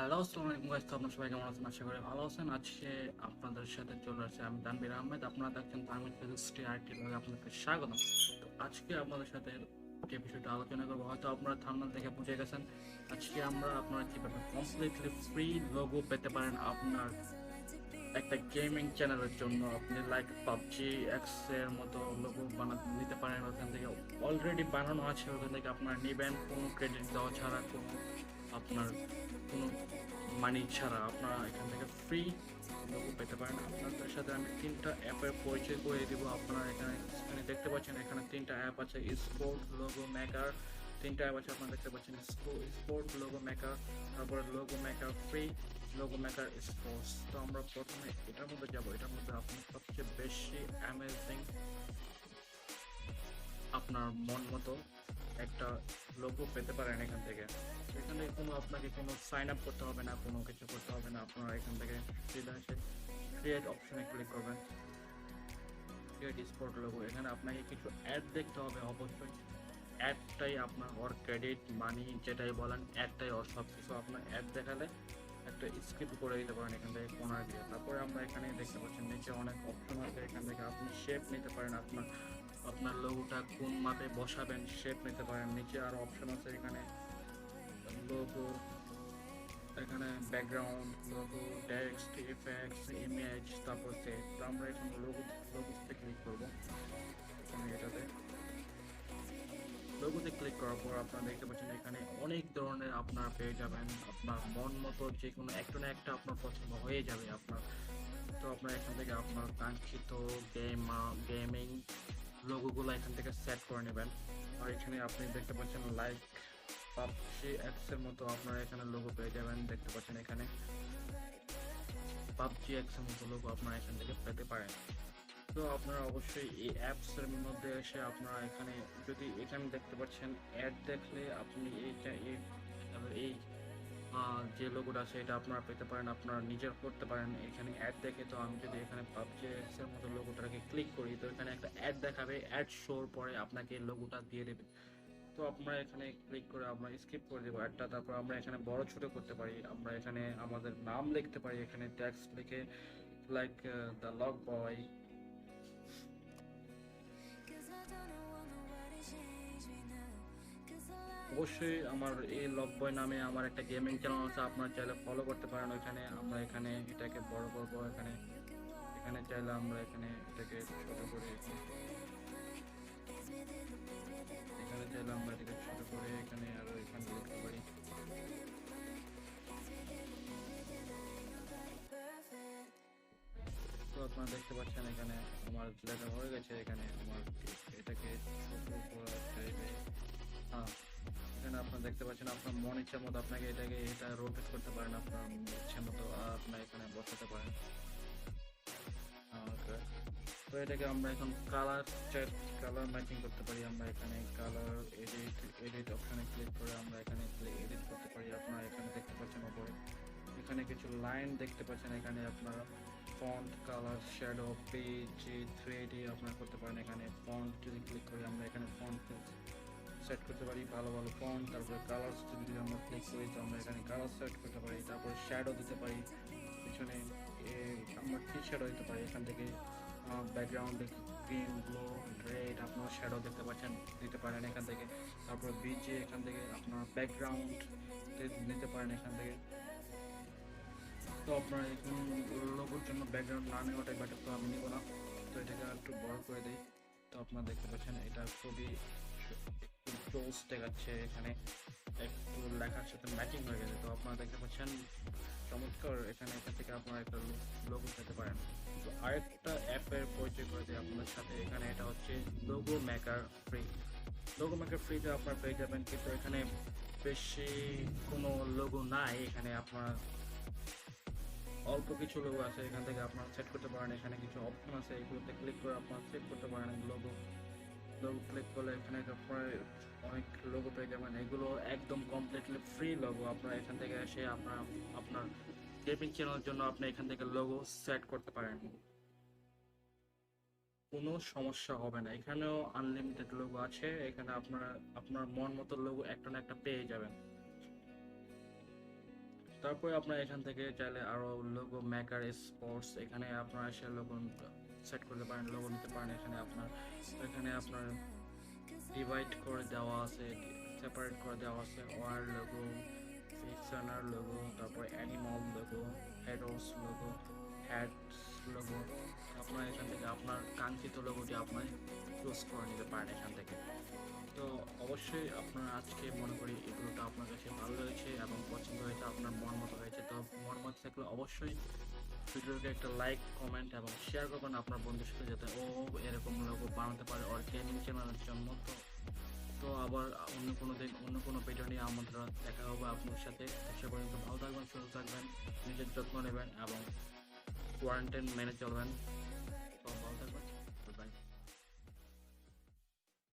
Hello, আসসালামু আলাইকুম guys. তো আপনারা সবাই কেমন আছেন? আশা করি ভালো আছেন। আজকে আপনাদের সাথে চলে আসছি আমি তানভীর আহমেদ। আপনারা দেখছেন tanvir360log, আপনাদেরকে স্বাগতম। তো আজকে আপনাদের সাথে যে বিষয়টা আলোচনা করবো, হয়তো আপনারা থাম্বনেল দেখে বুঝে গেছেন। আজকে আমরা আপনারা কিভাবে কমপ্লিটলি ফ্রি লোগো পেতে পারেন আপনার একটা গেমিং চ্যানেলের জন্য। আপনি লাইক পাবজি এক্স এর মতো লোগো নিতে পারেন ওখান থেকে। অলরেডি বানানো আছে, ওখান থেকে আপনারা নেবেন কোনো ক্রেডিট দেওয়া ছাড়া, কোনো আপনার কোনো মানি ছাড়া আপনারা এখান থেকে ফ্রি লোগো পেতে পারেন। আপনাদের সাথে আমি তিনটা অ্যাপের পরিচয় করে দিব। আপনারা এখানে স্ক্রিনে দেখতে পাচ্ছেন, এখানে তিনটা অ্যাপ আছে। স্পোর্ট লোগো মেকার, তিনটা অ্যাপ আছে আপনারা দেখতে পাচ্ছেন। স্পোর্ট লোগো মেকার, তারপরে logo maker free, logo maker sports. তো আমরা প্রথমে এটার মধ্যে যাব। এটার মধ্যে আপনি সবচেয়ে বেশি অ্যামেজিং আপনার মন মতো একটা লোগো পেতে পারেন এখান থেকে। এখানে কোনো আপনাকে কোনো সাইন আপ করতে হবে না, কোনো কিছু করতে হবে না। আপনারা এখান থেকে সিধা এসে ক্রিয়েট অপশনে ক্লিক করবেন। ক্রিয়েট স্পট লোগো, এখানে আপনাকে কিছু অ্যাড দেখতে হবে অবশ্যই। অ্যাডটাই আপনার ওর ক্রেডিট মানি যেটাই বলেন, অ্যাডটাই ওর সব কিছু। আপনার অ্যাড দেখালে একটা স্কিপ করে দিতে পারেন এখান থেকে কোনার দিয়ে। তারপরে আমরা এখানে দেখতে পাচ্ছেন নিচে অনেক অপশন আছে। এখান থেকে আপনি শেপ নিতে পারেন, আপনার আপনার লোগোটা কোন মাপে বসাবেন শেপ নিতে পারেন। নিচে আরো অপশন আছে এখানে লোগো, এখানে background, logo, text, effects, image, তারপর সেট। তো আমরা এখানে লোগোতে ক্লিক করবো। এখানে এটাতে লোগোতে ক্লিক করার পর আপনারা দেখতে পাচ্ছেন এখানে অনেক ধরনের আপনারা পেয়ে যাবেন। আপনার মন মতো যে কোনো একটা না একটা আপনার পছন্দ হয়ে যাবে আপনার। তো আপনার এখান থেকে আপনার কাঙ্ক্ষিত গেমিং লোগোগুলো এখান থেকে সেট করে নেবেন। আর এখানে আপনি দেখতে পাচ্ছেন লাইক পাবজি এক্স এর মতো আপনারা এখানে লোগো পেয়ে যাবেন। দেখতে পাচ্ছেন এখানে পাবজি এক্স এর মতো লোগো আপনারা এখান থেকে পেতে পারেন। তো আপনারা অবশ্যই এই অ্যাপস এর মধ্যে এসে আপনারা এখানে যদি এখানে দেখতে পাচ্ছেন অ্যাড দেখলে আপনি এইটা এই যে লোগোটা আছে এটা আপনারা পেতে পারেন, আপনারা নিজের করতে পারেন এখানে অ্যাড দেখে। তো আমি যদি এখানে পাবজি এক্স এর মতো লোগোটাকে ক্লিক করি, তো এখানে একটা অ্যাড দেখাবে, অ্যাড শোর পরে আপনাকে লোগোটা দিয়ে দেবে। তো আপনারা এখানে ক্লিক করে আমরা স্কিপ করে দেবো অ্যাডটা। তারপর আমরা এখানে বড় ছোট করতে পারি, আমরা এখানে আমাদের নাম লিখতে পারি, এখানে টেক্সট লিখে লাইক দ্য লগ বয়। অবশ্যই আমার এই লগ বয় নামে আমার একটা গেমিং চ্যানেল আছে, আপনারা চাইলে ফলো করতে পারেন ওইখানে। আমরা এখানে এটাকে বড় করবো, এখানে এখানে চাইলে আমরা এখানে এটাকে ছোট করে, এখানে চাইলে আমরা এটাকে ছোট করে এখানে আরো এখানে লিখতে পারি। তো আপনারা দেখতে পাচ্ছেন এখানে আমার লেখা হয়ে গেছে। এখানে আমার এটাকে ছোট করা চাইলে, হ্যাঁ, এখানে আপনারা দেখতে পাচ্ছেন আপনার মন ইচ্ছা মতো আপনাকে এটা রোটেট করতে পারেন আপনার ইচ্ছা মতো, আপনার এখানে বসাতে পারেন। ওকে, তো এটাকে আমরা এখন কালার ম্যাচিং করতে পারি। আমরা এখানে কালার এডিট অপশনে ক্লিক করে আমরা এখানে এডিট করতে পারি। আপনারা এখানে দেখতে পাচ্ছেন উপরে এখানে কিছু লাইন দেখতে পাচ্ছেন। এখানে আপনারা font, colour, shadow, PG, 3D আপনারা করতে পারেন। এখানে ফন্ট যদি ক্লিক করি আমরা এখানে ফন্ট সেট করতে পারি, ভালো ভালো ফন্ট। তারপরে কালার যদি আমরা ক্লিক করি তো আমরা এখানে কালার সেট করতে পারি। তারপরে শ্যাডো দিতে পারি পিছনে, আমরা কি শ্যাডো দিতে পারি এখান থেকে ব্যাকগ্রাউন্ডে গ্রিন, ব্লু, রেড আপনার শ্যাডো দেখতে পাচ্ছেন, দিতে পারেন এখান থেকে। তারপর বিজে এখান থেকে আপনার ব্যাকগ্রাউন্ড নিতে পারেন এখান থেকে। তো আপনার এখন লোগোর জন্য ব্যাকগ্রাউন্ড না নেওয়াটাই বেটার, তো আমি নেবো না। তো এটাকে একটু বড় করে দিই। তো আপনারা দেখতে পাচ্ছেন এটা খুবই জোস দেখাচ্ছে, এখানে একটু লেখার সাথে ম্যাচিং হয়ে গেছে। তো আপনারা দেখতে পাচ্ছেন চমৎকার, এখানে এখান থেকে আপনারা একটা লোগো পেতে পারেন। তো আরেকটা অ্যাপের পরিচয় করে দিই আপনাদের সাথে। এখানে এটা হচ্ছে logo maker free. Logo maker ফ্রিতে আপনারা পেয়ে যাবেন, কিন্তু এখানে বেশি কোনো লোগো নাই। এখানে আপনার অল্প কিছু লোগো আছে, এখান থেকে আপনারা সেট করতে পারেন। এখানে কিছু অপশন আছে, এগুলোতে ক্লিক করে আপনারা সেট করতে পারেন লোগো। লোগো ক্লিক করলে এখানে আপনার অনেক লোগো পেয়ে যাবেন। এগুলো একদম কমপ্লিটলি ফ্রি লোগো। আপনারা এখান থেকে এসে আপনার আপনার গেমিং চ্যানেলের জন্য আপনি এখান থেকে লোগো সেট করতে পারেন, কোনো সমস্যা হবে না। এখানেও আনলিমিটেড লোগো আছে, এখানে আপনারা আপনার মন মতো লোগো একটা না একটা পেয়ে যাবেন। তারপরে আপনারা এখান থেকে চাইলে আরও লোগো মেকার স্পোর্টস, এখানে আপনারা এসে লোগো সেট করতে পারেন, লোগো নিতে পারেন। এখানে আপনার ডিভাইড করে দেওয়া আছে, সেপারেট করে দেওয়া আছে ওয়ার লোগো, ফিকশনার লোগো, তারপরে animal logo, heads logo, hats logo. আপনার এখান থেকে আপনার কাঙ্ক্ষিত লোগোটি আপনি চুজ করে নিতে পারেন এখান থেকে। তো অবশ্যই আপনার আজকে মনে করি এগুলোটা আপনার কাছে ভালো লেগেছে এবং পছন্দ হয়েছে, আপনার মন মতো হয়েছে। তো মন মতো থাকলে অবশ্যই ভিডিওকে একটা লাইক, কমেন্ট এবং শেয়ার করবেন আপনার বন্ধুর সাথে, যাতে ও এরকম লোগো বানাতে পারে ওর গেমিং চ্যানেলের জন্য। তো আবার অন্য কোনো দিন অন্য কোনো ভিডিও নিয়ে আমাদের দেখা হবে আপনার সাথে। সে পর্যন্ত ভালো থাকবেন, সুস্থ থাকবেন, নিজের যত্ন নেবেন এবং কোয়ারেন্টাইন মেনে চলবেন।